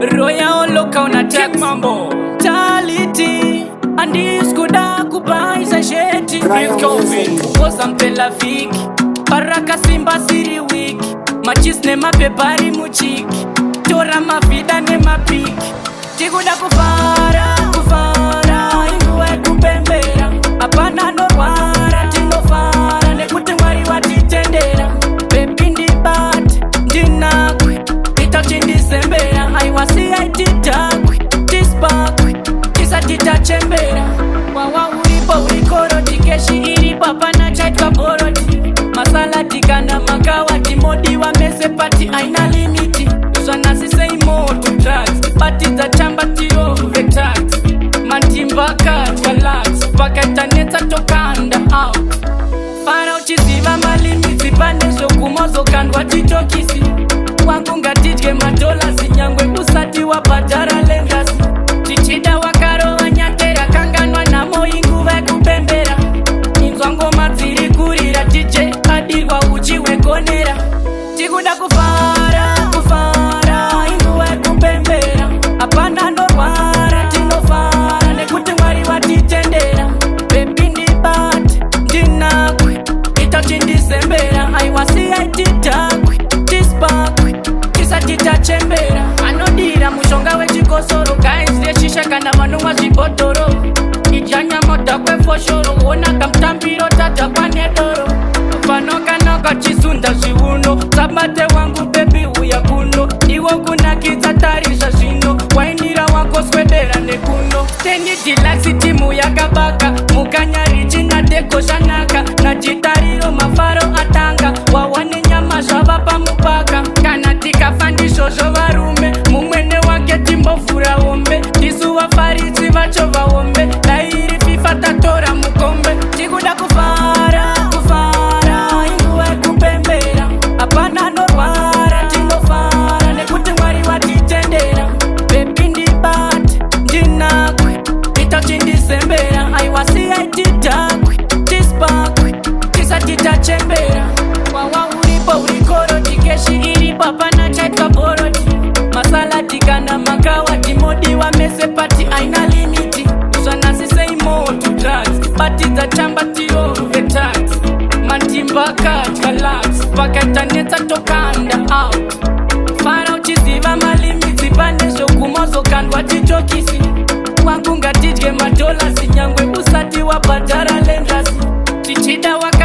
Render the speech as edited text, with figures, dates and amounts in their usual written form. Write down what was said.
Royal loka unatek mambo tality Andis kuda kubaisa sheti Kosa mpela viki Baraka simba siri wiki Machis ne mapepari muchiki Tora mafida ne mapiki Tikuda kufara Inguwe kupembera Apana norwara tinofara Nekute mwari watitendera Pepindi bat Ndinakwe Itachindisembera Aiwasi aititakwe Tispakwe Kisa titachembera Wawa uripo urikoro Tikeshi iripo apana chaitwa boroti Masala tikana makawa Timodi wa mese pati aina limiti Uswana sise imoto drugs Pati za chamba tiro vectax Mantimbaka twalax Paka itaneta tokanda out Fara uchiziva malimiti Panesho kumozo kandwa titokisi Wangunga titke madola Zinyangwe usati wa patara lengasi Tichida wakaro wanyatera Kanganwa na moingu vekupembera Inzwango maziri kurira Tiche adirwa uchiwe konera Tikuda kufara Inguwe kupembera Apana norwara tinofara Nekute mwari watitendera Pepindi bat Ndinakwe Itachindisembera Aiwasi aititakwe Tispakwe Kisa titachembera Anodira mushonga wechikosoro Kaisire shisha kana vanumwa zvibhotoro Ijanya mota kwefoshoro Wona kamtambiro tata panedoro Panokanaka chisunda zviuno Sabate wangu baby uya kuno Iwo kunakidza tarisha zvino Wainira wako swedera nekuno Tengi deluxe timu yakabaka Mukanyari china deko shanaka Najitariro mafaro atanga Wawane nyama zvava pamupaka Kana tikafandisho zvovarume Mumwene wake timbovhura hombe Tisu vafaridzi vacho vahombe Dairi FIFA tatora mukombe Tikuda kufara Inguwe kupembera Apana norwara tinofara Nekute mwari watitendera Pepindi bat Ndinakwe Itachindisembera Aiwasi aititakwe Tispakwe Kisa titachembera Wawa uripo urikoro Tikeshi iripo apana chaitwa boroti Masala tikana makawa Timodi wa mese pati aina limiti Uswana sise imoto drugs Pati za chamba tiro vectax Mantimbaka twalax Paka itaneta tokanda out Fara uchiziva malimiti Panesho kumozo kandwa titokisi Wangunga titke madola Zinyangwe usati wa patara lendasi Tichida waka